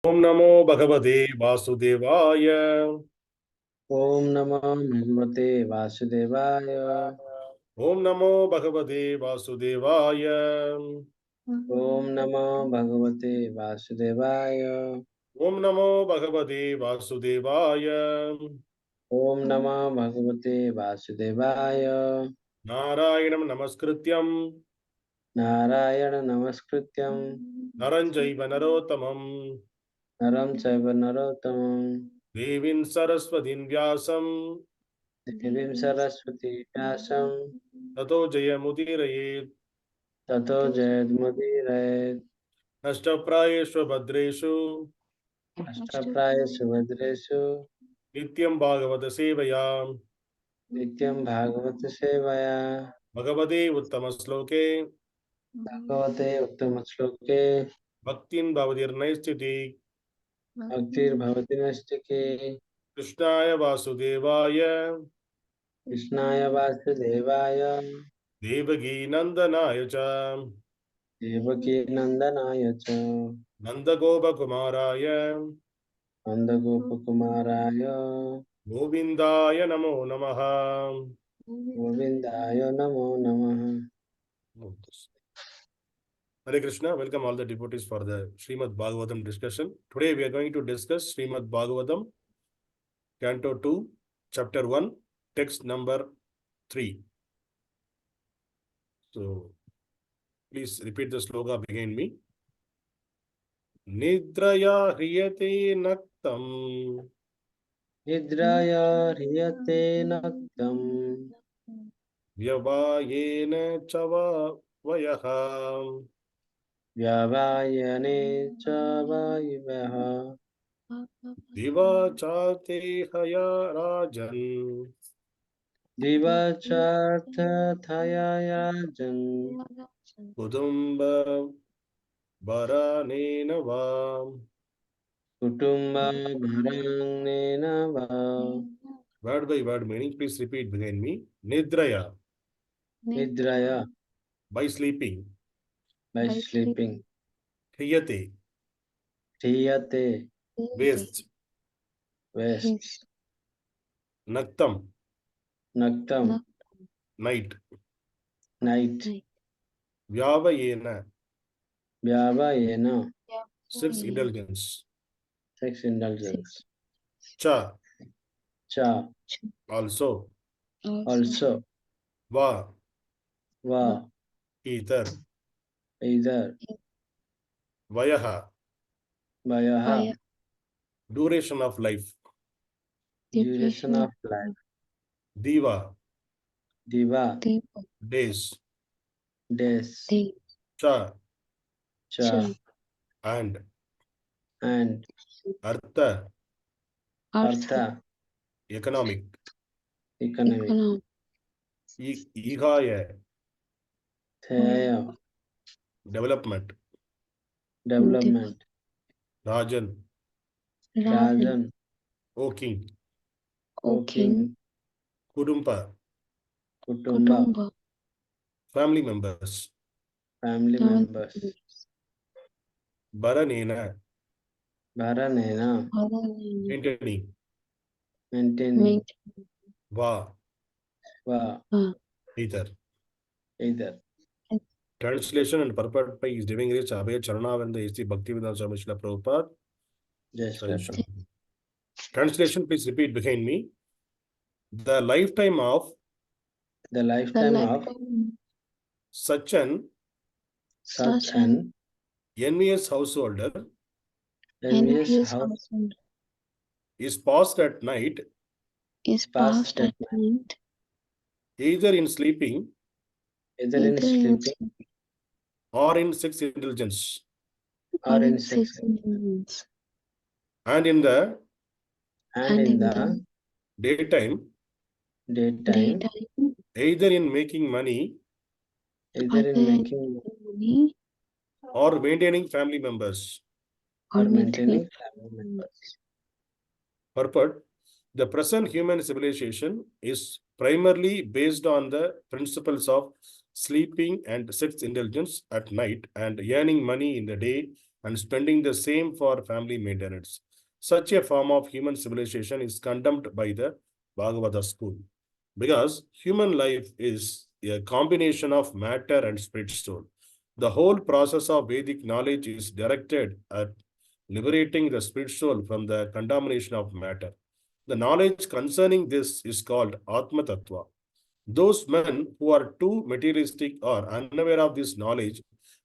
Om Namo Bhagavate Vasudevaya. Om Namo Bhagavate Vasudevaya. Om Namo Bhagavate Vasudevaya. Om Namo Bhagavate Vasudevaya. Om Namo Bhagavate Vasudevaya. Om Namo Bhagavate Vasudevaya. Narayanam Namaskrityam Narayana Namaskrityam Naranjaiva Narottamam Naram Chaiva Narottamam Devin Saraswatin Vyasam Devim Saraswati Vyasam Tato Jayamudiraye Tato Jayadmudirayet Ashtaprayeshva Bhadreshu Ashtapraya Subhadreshu Nityam Bhagavata Sevaya Nityam Bhagavata Sevaya Bhagavate Uttama Sloke Bhagavate Uttama Shloke Bhaktin Bhavadirnaistiti Bhaktir Bhavati Nastike Krishnaya Vasudevaya Krishnaya Vasudevaya Devagi Nandanaya Cha Devaki Nandanaya Cha Nandagopa Kumaraya Nandagopakumaraya Govindaya Namo Namaha. Govindaya Namo Namaha. Hare Krishna, welcome all the devotees for the Srimad Bhagavatam discussion. Today we are going to discuss Srimad Bhagavatam, Canto 2, Chapter 1, text number 3. So, please repeat the sloka behind me. Nidrayā hriyate naktam Nidrayā hriyate naktam vyavāyena ca vayaḥ vyavāyene ca vayaḥ divā cārthehayā rājan divā cārthehayā rājan kuṭumba-bharaṇena vā. kuṭumba-bharaṇena vā. Word by word meaning, please repeat behind me. Nidrayā, Nidrayā, by sleeping. by sleeping. Hriyate, hriyate, waste. waste. Naktam, naktam, night. night. Vyavāyena, vyavāyena, six indulgence. sex indulgence. Cha, Cha, also. also. Va, Va, either. either. Vayaḥ, Vayaḥ, duration of life. duration of life. Divā, Divā, days. days. Cha, Cha, and. artha, Economic. economic. īhayā, hriyate, development. development. Rājan, Rājan, O king. O king. Kuṭumba, family members. family members. Bharaṇena, maintaining. maintaining. Va, Va, either. either. Translation and purport by His Divine Grace Abhay Charanavanda A.C. Bhaktivedanta Swami Srila Prabhupada. Yes, Translation, please repeat behind me. The lifetime of the lifetime of such an envious householder envious house is passed at night, passed at night, either in sleeping either in sleeping or in sex indulgence, or in sex indulgence, and in the daytime, either in making money either in making money or maintaining family members. or maintaining family members. Purport: the present human civilization is primarily based on the principles of sleeping and sex indulgence at night and earning money in the day and spending the same for family maintenance. Such a form of human civilization is condemned by the Bhagavata school because human life is a combination of matter and spirit soul. The whole process of Vedic knowledge is directed at liberating the spirit soul from the contamination of matter. The knowledge concerning this is called Atma Tattva. Those men who are too materialistic or unaware of this knowledge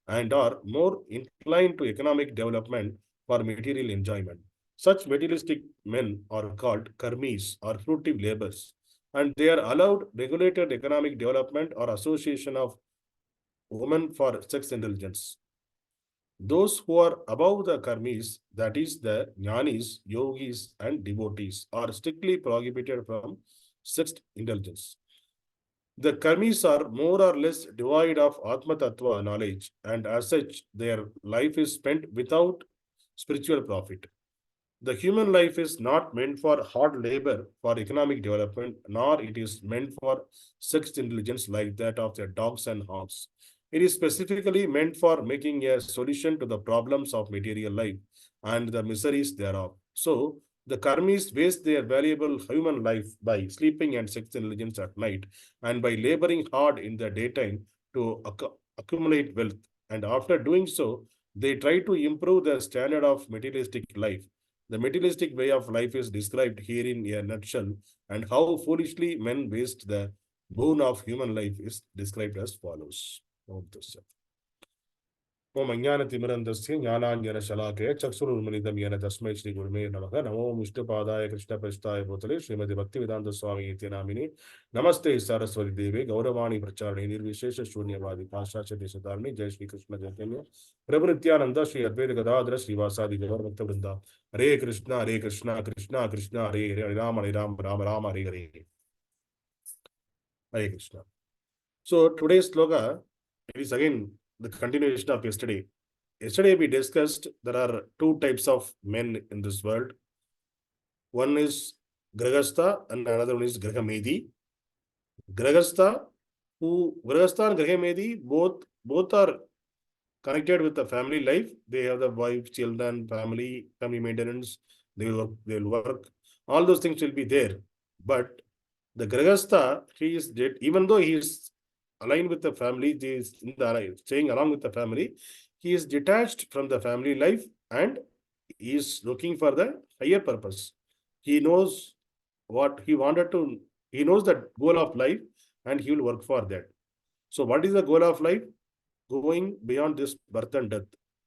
and are more inclined to economic development for material enjoyment. Such materialistic men are called karmis or fruitive laborers, and they are allowed regulated economic development or association of women for sex indulgence. Those who are above the karmis, that is the jnanis, yogis, and devotees, are strictly prohibited from sex indulgence. The karmis are more or less devoid of Atma Tattva knowledge, and as such, their life is spent without spiritual profit. The human life is not meant for hard labor for economic development, nor it is meant for sex intelligence like that of the dogs and hogs. It is specifically meant for making a solution to the problems of material life and the miseries thereof. So, the karmis waste their valuable human life by sleeping and sex intelligence at night and by laboring hard in the daytime to accumulate wealth. And after doing so, they try to improve the standard of materialistic life. The materialistic way of life is described here in a nutshell, and how foolishly men waste the boon of human life is described as follows. Om Tassa. Om Ajnana-timirandasya Jnananjana-shalakaya Chaksurunmilitam Yena Tasmai Shri Gurume Namaha Namo Vishnupadaya Krishna Prasthaya Bhutale Srimati Bhaktivedanta Swami Iti Namini Namaste Saraswati Devi Gauravani Pracharani Nirvishesha Shunyavadi Pashacha Desadarni Jai Shri Krishna Chaitanya Prabhu Nityananda Shri Advaita Gadadhara Shri Vasadi Gaur Bhakta Vrinda Hare Krishna Krishna Krishna Hare Hare Rama Rama Rama Hare Hare Hare Krishna. So today's sloka is again the continuation of yesterday. Yesterday we discussed there are two types of men in this world. One is Grahastha and another one is Grahamedi. Grahastha and Grahamedi both are connected with the family life. They have the wife, children, family maintenance. They will work. All those things will be there. But the Grahastha, he is dead, even though he is aligned with the family, he is staying along with the family, he is detached from the family life and he is looking for the higher purpose. He knows what he wanted to, he knows the goal of life and he will work for that. So what is the goal of life? Going beyond this birth and death.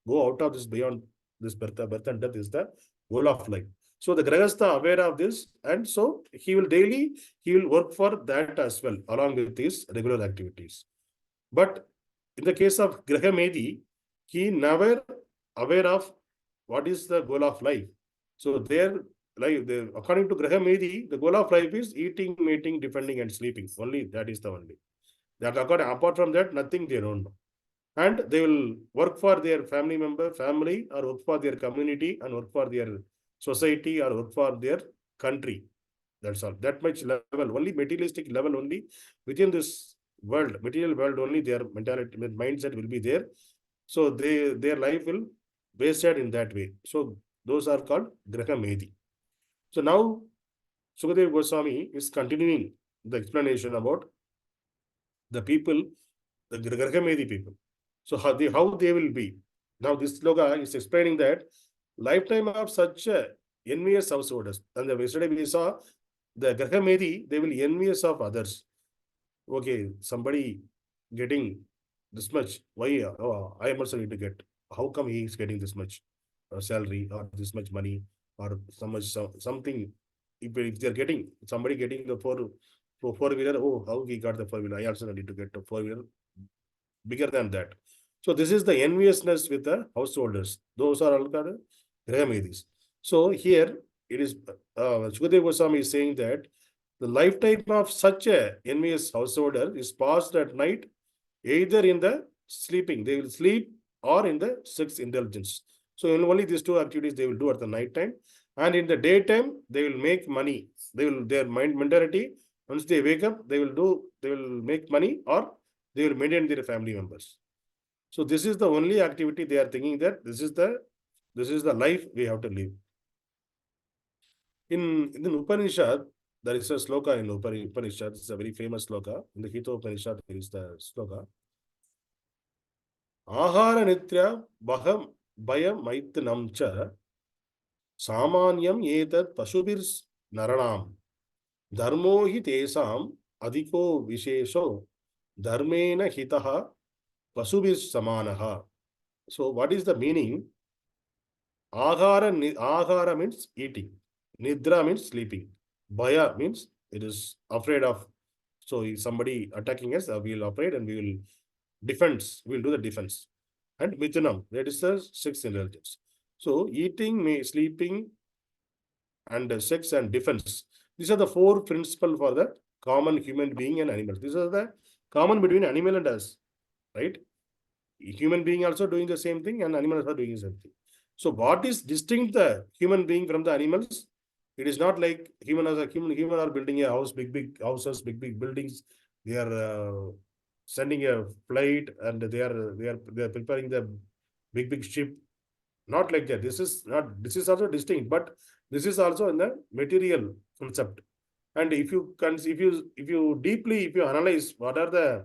Go out of this beyond this birth and death is the goal of life. So the Grahastha aware of this, and so he will work for that as well, along with his regular activities. But in the case of Grahamedi, he never aware of what is the goal of life. So according to Grahamedi, the goal of life is eating, mating, defending, and sleeping. Only that is the only. Apart from that, nothing they don't know. And they will work for their family, or work for their community, and work for their society, or work for their country. That's all. That much level, only materialistic level only. Within this world, material world only, their mentality, mindset will be there. So their life will based in that way. So those are called Grahamedi. So now Sukadeva Goswami is continuing the explanation about the people, the Grahamedi people. So how they will be. Now this sloka is explaining that lifetime of such envious householders. And yesterday we saw the Grahamedi, they will envious of others. Okay, somebody getting this much. Why? I am also need to get. How come he is getting this much salary or this much money or something? If they are getting somebody getting the four-wheeler, oh, how he got the four-wheeler? I also need to get a four-wheeler bigger than that. So this is the enviousness with the householders. Those are all called Grahamedis. So here it is Sukadeva Goswami is saying that the lifetime of such a envious householder is passed at night, either in the sleeping, they will sleep, or in the sex indulgence. So only these two activities they will do at the night time, and in the daytime they will make money. Their mentality, once they wake up, they will make money, or they will maintain their family members. So this is the only activity they are thinking that this is the life we have to live. In the Upanishad, there is a sloka in Upanishad. It's a very famous sloka. In the Gita Upanishad, there is the sloka. Ahara nitya baham bhayam maitnam cha samanyam etat pasubirs naranam dharmo hi tesam adhiko vishesho dharmena hitaha pasubis samanaha. So what is the meaning? Ahara means eating. Nidra means sleeping. Bhaya means it is afraid of. So if somebody attacking us, we will afraid and we will defense. We will do the defense. And mithunam, that is the sixth indulgence. So eating, sleeping, and sex and defense. These are the four principles for the common human being and animals. These are the common between animal and us, right? Human being also doing the same thing and animals are doing the same thing. So what is distinct the human being from the animals? It is not like human are building a house, big houses, big buildings. They are sending a flight and they are preparing the big ship. Not like that. This is also distinct, but this is also in the material concept. And if you analyze what are the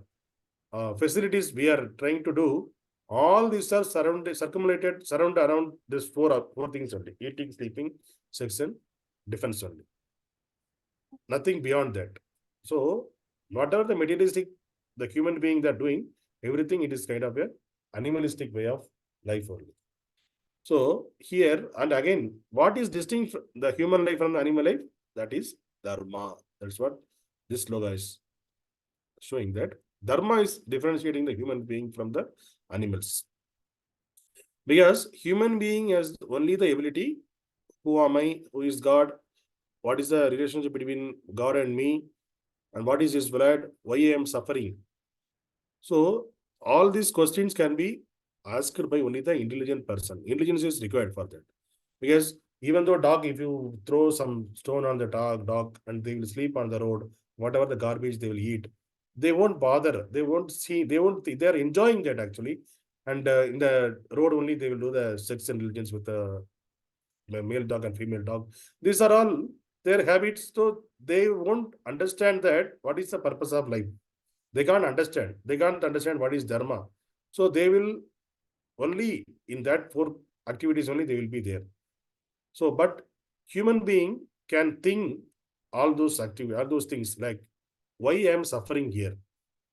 facilities we are trying to do, all these are surround around this four things only: eating, sleeping, sex, and defense only. Nothing beyond that. So whatever the materialistic the human beings are doing, everything it is kind of a animalistic way of life only. So here and again, what is distinct the human life from the animal life? That is dharma. That's what this logo is showing, that dharma is differentiating the human being from the animals. Because human being has only the ability, who am I, who is God, what is the relationship between God and me, and what is his blood, why I am suffering. So all these questions can be asked by only the intelligent person. Intelligence is required for that. Because even though dog, if you throw some stone on the dog and they will sleep on the road, whatever the garbage they will eat, they won't bother. They won't see, they are enjoying that actually. And in the road only, they will do the sex intelligence with the male dog and female dog. These are all their habits. So they won't understand that what is the purpose of life. They can't understand. They can't understand what is dharma. So they will only in that four activities only they will be there. So, but human being can think all those activities, all those things like why I am suffering here.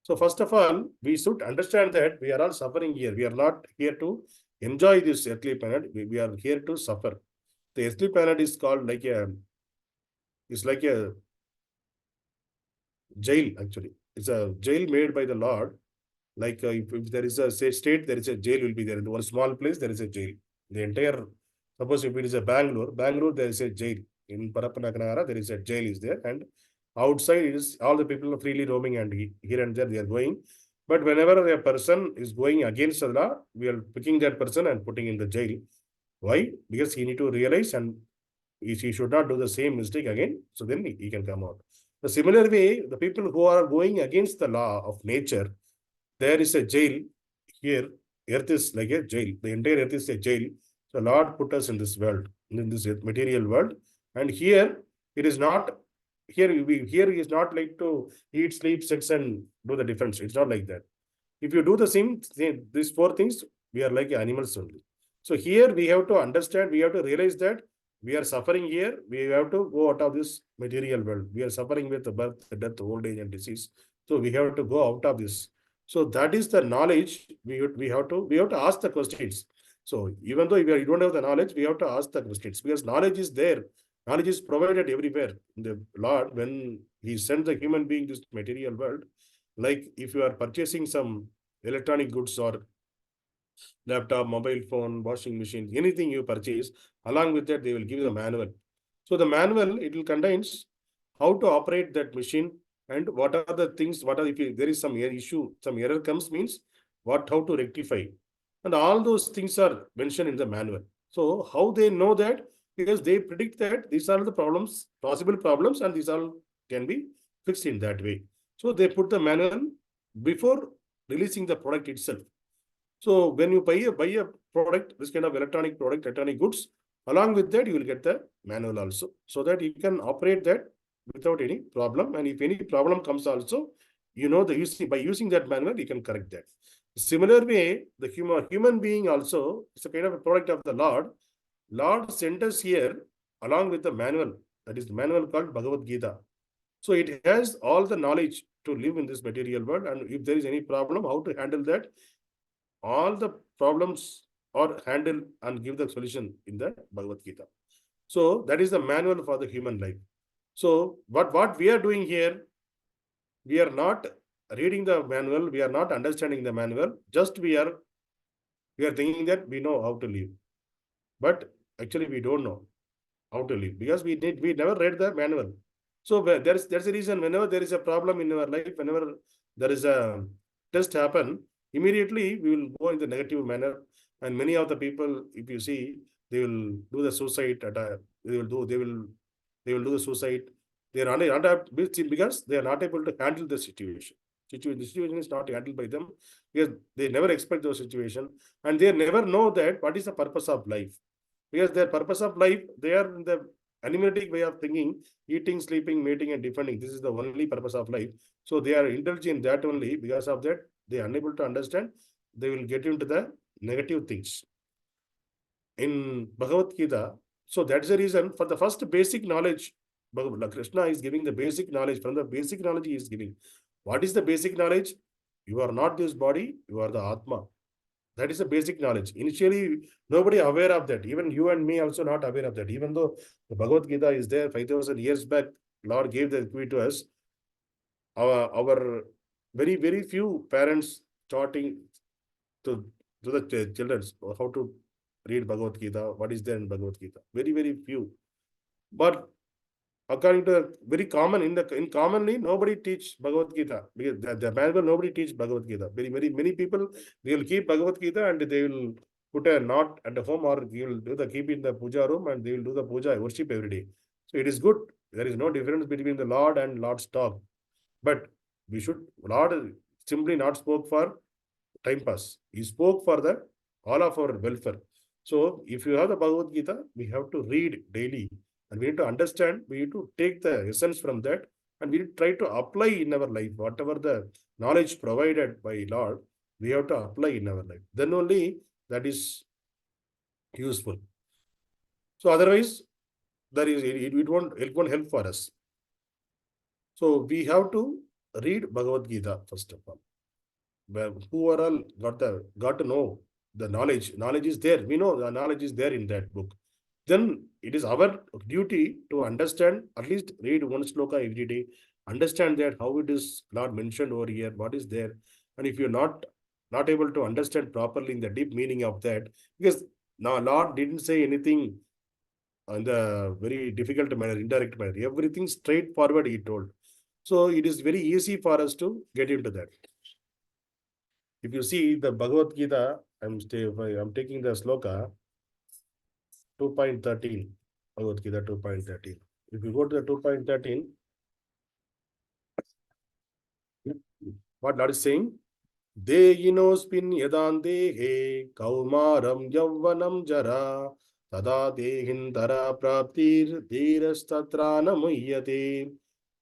So first of all, we should understand that we are all suffering here. We are not here to enjoy this earthly planet. We are here to suffer. The earthly planet is called like it's like a jail actually. It's a jail made by the Lord. Like if there is a state, there is a jail will be there. In one small place, there is a jail. The entire, suppose if it is a Bangalore, there is a jail. In Parapanakanara, there is a jail is there. And outside is all the people are freely roaming and here and there they are going. But whenever a person is going against the law, we are picking that person and putting in the jail. Why? Because he need to realize and he should not do the same mistake again. So then he can come out. The similar way, the people who are going against the law of nature, there is a jail here. Earth is like a jail. The entire earth is a jail. So Lord put us in this world, in this material world. And here it is not, here is not like to eat, sleep, sex, and do the difference. It's not like that. If you do the same, these four things, we are like animals only. So here we have to understand, we have to realize that we are suffering here. We have to go out of this material world. We are suffering with the birth, death, old age, and disease. So we have to go out of this. So that is the knowledge we have to ask the questions. So even though you don't have the knowledge, we have to ask the questions because knowledge is there. Knowledge is provided everywhere. The Lord, when He sent the human being to this material world, like if you are purchasing some electronic goods or laptop, mobile phone, washing machine, anything you purchase, along with that, they will give you the manual. So the manual, it will contains how to operate that machine and what are the things, if there is some issue, some error comes means how to rectify. And all those things are mentioned in the manual. So how they know that? Because they predict that these are the problems, possible problems, and these all can be fixed in that way. So they put the manual before releasing the product itself. So when you buy a product, this kind of electronic product, electronic goods, along with that, you will get the manual also, so that you can operate that without any problem. And if any problem comes also, you know, by using that manual, you can correct that. Similar way, the human being also is a kind of a product of the Lord. Lord sent us here along with the manual. That is the manual called Bhagavad Gita. So it has all the knowledge to live in this material world. And if there is any problem, how to handle that, all the problems are handled and give the solution in the Bhagavad Gita. So that is the manual for the human life. So what we are doing here, we are not reading the manual, we are not understanding the manual, just we are thinking that we know how to live. But actually we don't know how to live because we never read the manual. So there's a reason whenever there is a problem in our life, whenever there is a test happen, immediately we will go in the negative manner. And many of the people, if you see, they will do the suicide they will do the suicide. They are not because they are not able to handle the situation. The situation is not handled by them because they never expect those situation, and they never know that what is the purpose of life. Because their purpose of life, they are in the animatic way of thinking, eating, sleeping, mating, and defending. This is the only purpose of life. So they are indulged in that only. Because of that, they are unable to understand. They will get into the negative things. In Bhagavad Gita, so that's the reason for the first basic knowledge, Krishna is giving the basic knowledge. From the basic knowledge he is giving. What is the basic knowledge? You are not this body, you are the Atma. That is the basic knowledge. Initially, nobody aware of that. Even you and me also not aware of that. Even though the Bhagavad Gita is there 5,000 years back, Lord gave the decree to us. Our very, very few parents starting to the children how to read Bhagavad Gita, what is there in Bhagavad Gita. Very, very few. But according to very common, in commonly, nobody teach Bhagavad Gita. Because the manual, nobody teach Bhagavad Gita. Many people, they will keep Bhagavad Gita and they will put a knot at the home, or you will keep in the puja room and they will do the puja, worship every day. So it is good. There is no difference between the Lord and Lord's talk. But Lord simply not spoke for time pass. He spoke for the all of our welfare. So if you have the Bhagavad Gita, we have to read daily. And we need to understand, we need to take the essence from that, and we need to try to apply in our life. Whatever the knowledge provided by Lord, we have to apply in our life. Then only that is useful. So otherwise, it won't help for us. So we have to read Bhagavad Gita first of all. Who are all got to know the knowledge. Knowledge is there. We know the knowledge is there in that book. Then it is our duty to understand, at least read one sloka every day, understand that how it is Lord mentioned over here, what is there. And if you're not able to understand properly in the deep meaning of that, because now Lord didn't say anything in the very difficult manner, indirect manner, everything straightforward he told. So it is very easy for us to get into that. If you see the Bhagavad Gita, I'm taking the sloka 2.13, Bhagavad Gita 2.13. If you go to the 2.13, what Lord is saying? Dehinosmin yadandehe kaumaram yavvanam jara tada dehindara praptir dhirastatrana muhyate.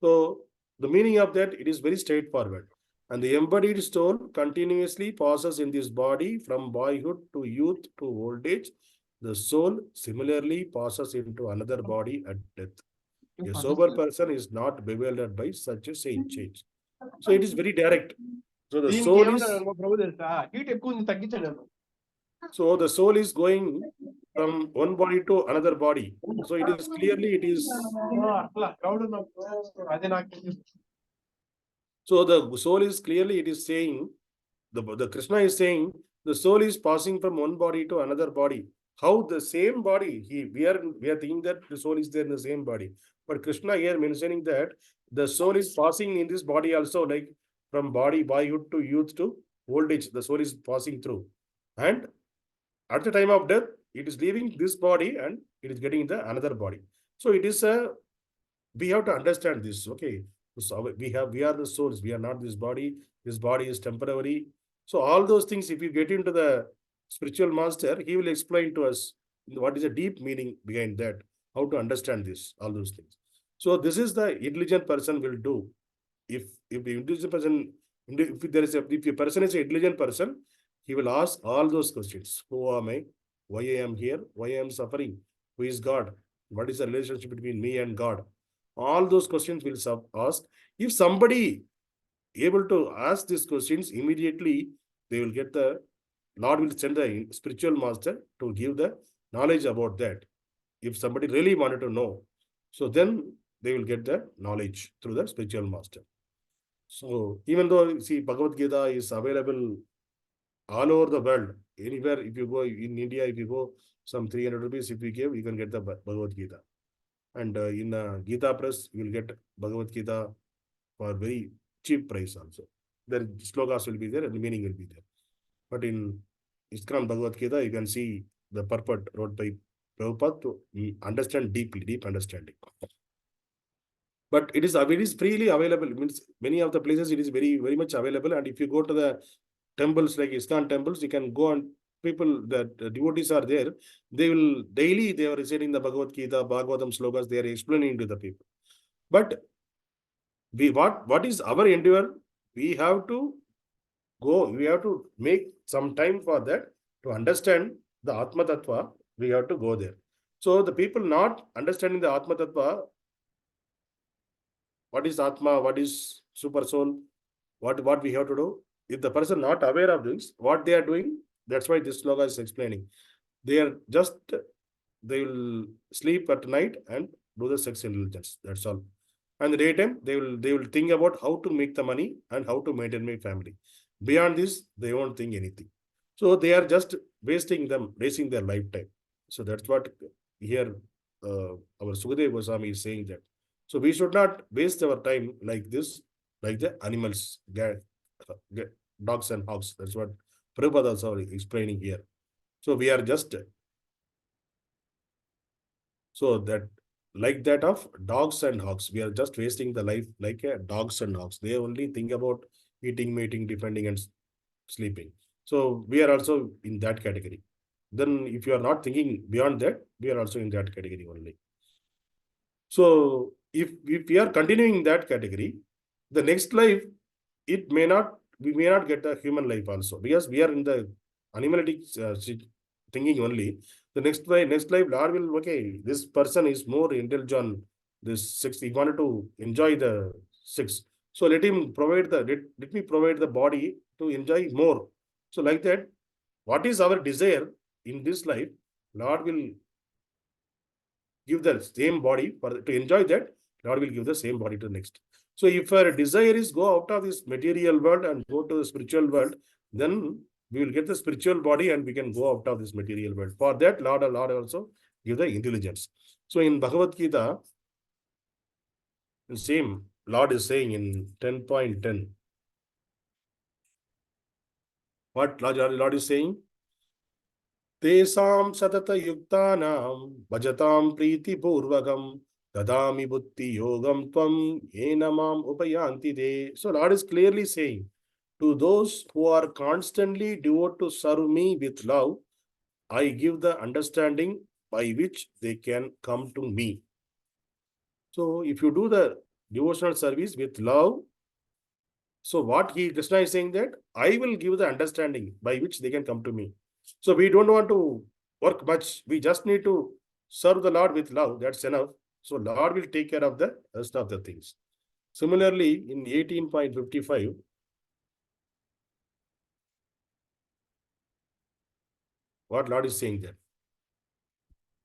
So the meaning of that, it is very straightforward. And the embodied soul continuously passes in this body from boyhood to youth to old age. The soul similarly passes into another body at death. A sober person is not bewildered by such a change. So it is very direct. So the soul is going from one body to another body. So it is clearly So the soul is clearly it is saying, the Krishna is saying, the soul is passing from one body to another body. How the same body, we are thinking that the soul is there in the same body. But Krishna here mentioning that the soul is passing in this body also, like from boyhood to youth to old age, the soul is passing through. And at the time of death, it is leaving this body and it is getting into another body. So it is we have to understand this, okay? So we are the souls, we are not this body. This body is temporary. So all those things, if you get into the spiritual master, he will explain to us what is the deep meaning behind that, how to understand this, all those things. So this is the intelligent person will do. If the intelligent person, if a person is an intelligent person, he will ask all those questions. Who am I? Why I am here? Why I am suffering? Who is God? What is the relationship between me and God? All those questions will ask. If somebody able to ask these questions immediately, they will get the Lord will send the spiritual master to give the knowledge about that. If somebody really wanted to know, so then they will get the knowledge through the spiritual master. So even though, see, Bhagavad Gita is available all over the world, anywhere, if you go in India, if you go some 300 rupees, if you give, you can get the Bhagavad Gita. And in Gita Press, you will get Bhagavad Gita for very cheap price also. The slokas will be there and the meaning will be there. But in ISKCON Bhagavad Gita, you can see the purport wrote by Prabhupada to understand deeply, deep understanding. But it is freely available. It means many of the places it is very much available. And if you go to the temples like ISKCON temples, you can go and people, the devotees are there. They will daily, they are reciting the Bhagavad Gita, Bhagavatam slokas, they are explaining to the people. But what is our endeavor? We have to go, we have to make some time for that to understand the Atma Tattva. We have to go there. So the people not understanding the Atma Tattva, what is Atma, what is super soul, what we have to do. If the person not aware of this, what they are doing, that's why this sloka is explaining. They are just, they will sleep at night and do the sex indulgence. That's all. And the daytime, they will think about how to make the money and how to maintain my family. Beyond this, they won't think anything. So they are just wasting their lifetime. So that's what here our Sukadeva Goswami is saying that. So we should not waste our time like this, like the animals, dogs and hogs. That's what Prabhupada also explaining here. So we are just, so that like that of dogs and hogs, we are just wasting the life like dogs and hogs. They only think about eating, mating, defending, and sleeping. So we are also in that category. Then if you are not thinking beyond that, we are also in that category only. So if we are continuing that category, the next life, we may not get a human life also, because we are in the animalistic thinking only. The next life, Lord will, okay, this person is more intelligent, this sex, he wanted to enjoy the sex. So let him provide let me provide the body to enjoy more. So like that, what is our desire in this life, Lord will give the same body to enjoy that, Lord will give the same body to next. So if our desire is go out of this material world and go to the spiritual world, then we will get the spiritual body and we can go out of this material world. For that, Lord also give the intelligence. So in Bhagavad Gita, the same Lord is saying in 10.10. What Lord is saying? Tesam satata yuktanam bhajatam priti purvakam dadami buddhi yogam tvam yenamam upayanti de. So Lord is clearly saying, to those who are constantly devoted to serve me with love, I give the understanding by which they can come to me. So if you do the devotional service with love, so what Krishna is saying that I will give the understanding by which they can come to me. So we don't want to work much. We just need to serve the Lord with love. That's enough. So Lord will take care of the rest of the things. Similarly, in 18.55, what Lord is saying there?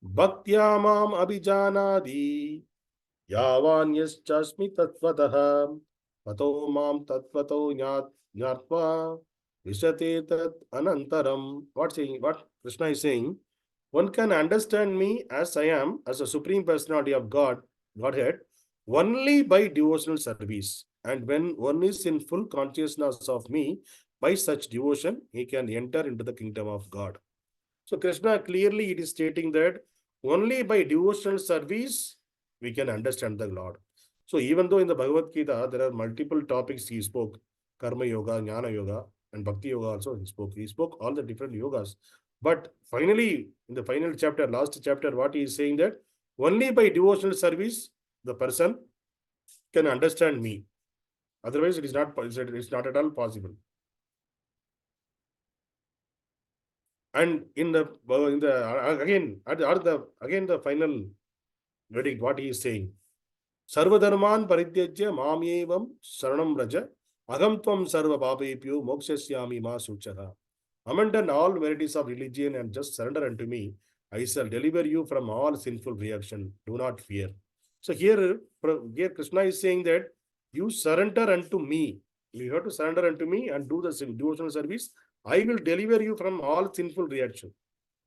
Bhaktya mam abhijanadi yavānyaścasmi tattvataha pato mam tattvato nyatva vishate tat anantaram. What Krishna is saying? One can understand me as I am, as a supreme personality of Godhead, only by devotional service. And when one is in full consciousness of me, by such devotion, he can enter into the kingdom of God. So Krishna clearly it is stating that only by devotional service, we can understand the Lord. So even though in the Bhagavad Gita, there are multiple topics he spoke, Karma Yoga, Jnana Yoga, and Bhakti Yoga also he spoke. He spoke all the different yogas. But finally, in the final chapter, last chapter, what he is saying that only by devotional service, the person can understand me. Otherwise, it is not at all possible. And in the again the final verdict, what he is saying. Sarvadharman parityajya mamyevam saranam raja agam tvam sarva papepyo mokshasyami ma suchaha. Abandon all varieties of religion and just surrender unto me. I shall deliver you from all sinful reaction. Do not fear. So here Krishna is saying that you surrender unto me. You have to surrender unto me and do the devotional service. I will deliver you from all sinful reaction.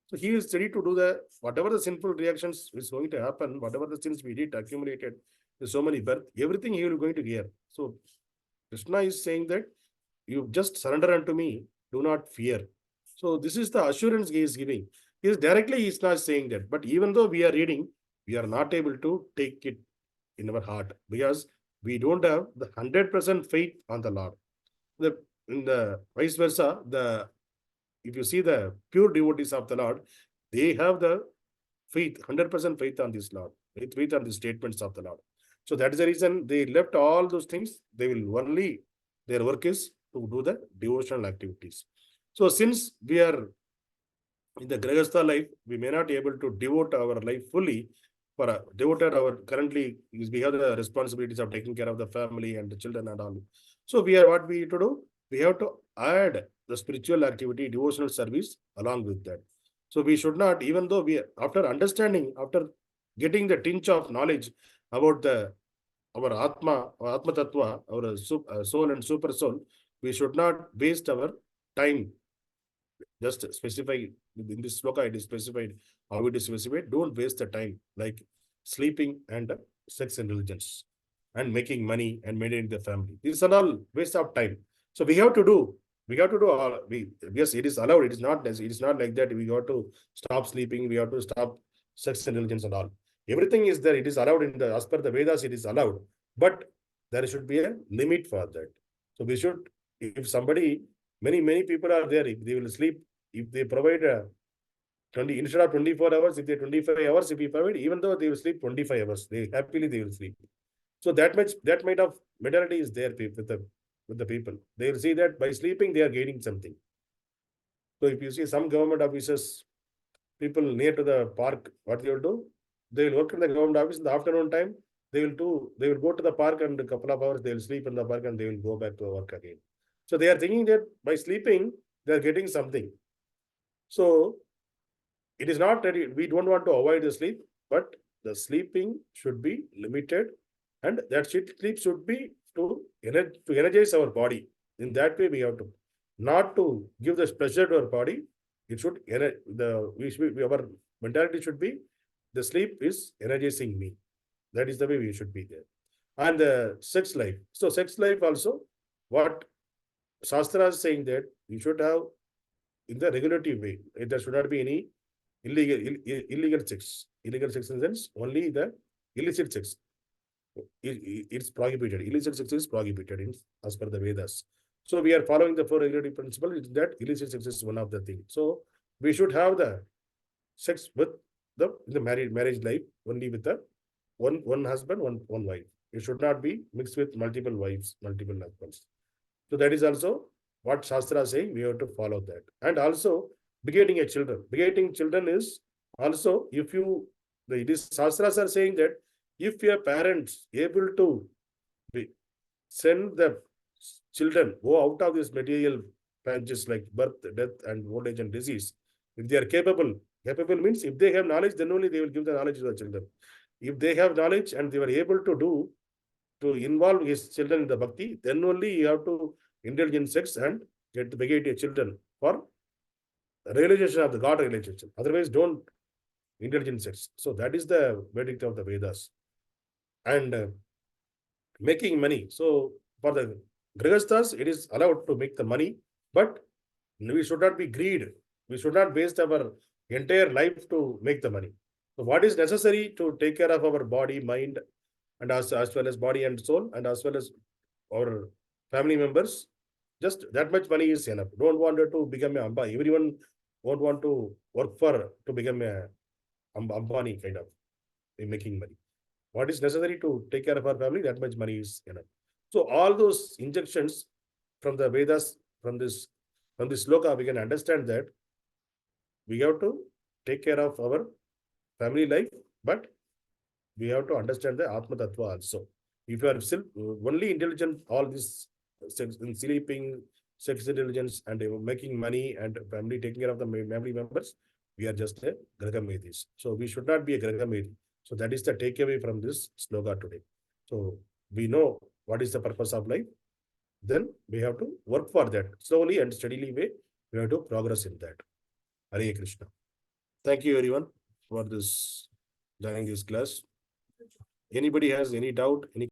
So he is ready to do whatever the sinful reactions is going to happen, whatever the sins we did accumulated, so many birth, everything he will going to hear. So Krishna is saying that you just surrender unto me, do not fear. So this is the assurance he is giving. He is not saying that. But even though we are reading, we are not able to take it in our heart because we don't have the 100% faith on the Lord. In the vice versa, if you see the pure devotees of the Lord, they have the faith, 100% faith on this Lord, faith on the statements of the Lord. So that is the reason they left all those things. They will only, their work is to do the devotional activities. So since we are in the Grihastha life, we may not be able to devote our life fully for currently we have the responsibilities of taking care of the family and the children and all. So what we have to do? We have to add the spiritual activity, devotional service along with that. So we should not, even though after getting the tinge of knowledge about our Atma Tattva, our soul and super soul, we should not waste our time. Just specify in this sloka, it is specified how it is specified. Don't waste the time like sleeping and sex indulgence and making money and maintaining the family. These are all waste of time. So we have to do all. Yes, it is allowed. It is not like that. We have to stop sleeping. We have to stop sex indulgence and all. Everything is there. It is allowed as per the Vedas. It is allowed, but there should be a limit for that. So we should, if somebody, many people are there. If they will sleep, if they provide 20 instead of 24 hours, if they 25 hours, if we provide, even though they will sleep 25 hours, they will sleep. So that might of mentality is there with the people. They will see that by sleeping they are gaining something. So if you see some government officers, people near to the park, what they will do? They will work in the government office in the afternoon time. They will go to the park and a couple of hours they will sleep in the park and they will go back to work again. So they are thinking that by sleeping they are getting something. So it is not that we don't want to avoid the sleep, but the sleeping should be limited, and that sleep should be to energize our body. In that way, we have to not to give this pleasure to our body. It should our mentality should be the sleep is energizing me. That is the way we should be there. And the sex life. So sex life also, what Shastra is saying that you should have in the regulative way. There should not be any illegal sex. Illegal sex in the sense only the illicit sex. It's prohibited. Illicit sex is prohibited as per the Vedas. So we are following the four regulative principles. That illicit sex is one of the things. So we should have the sex with the marriage life only with the one husband, one wife. It should not be mixed with multiple wives, multiple husbands. So that is also what Shastra is saying. We have to follow that. And also begetting a children. Begetting children is also Shastras are saying that if your parents able to send the children go out of this material branches like birth, death, and old age and disease, if they are capable means if they have knowledge, then only they will give the knowledge to the children. If they have knowledge and they were able to involve his children in the bhakti, then only you have to indulge in sex and beget your children for realization of the God realization. Otherwise, don't indulge in sex. So that is the verdict of the Vedas. And making money. So for the Grihasthas, it is allowed to make the money, but we should not be greed. We should not waste our entire life to make the money. So what is necessary to take care of our body, mind, and as well as body and soul, and as well as our family members, Just that much money is enough. Don't want to become a Ambani. Everyone won't want to work for to become a Ambani kind of making money. What is necessary to take care of our family, that much money is enough. So all those injunctions from the Vedas, from this sloka, we can understand that we have to take care of our family life, but we have to understand the Atma Tattva also. If you are still only intelligent, all this sleeping, sex intelligence, and making money and family, taking care of the family members, we are just a Grahamedis. So we should not be a Grahamedi. So that is the takeaway from this sloka today. So we know what is the purpose of life. Then we have to work for that. Slowly and steadily way, we have to progress in that. Hare Krishna. Thank you everyone for this joining this class. Anybody has any doubt, any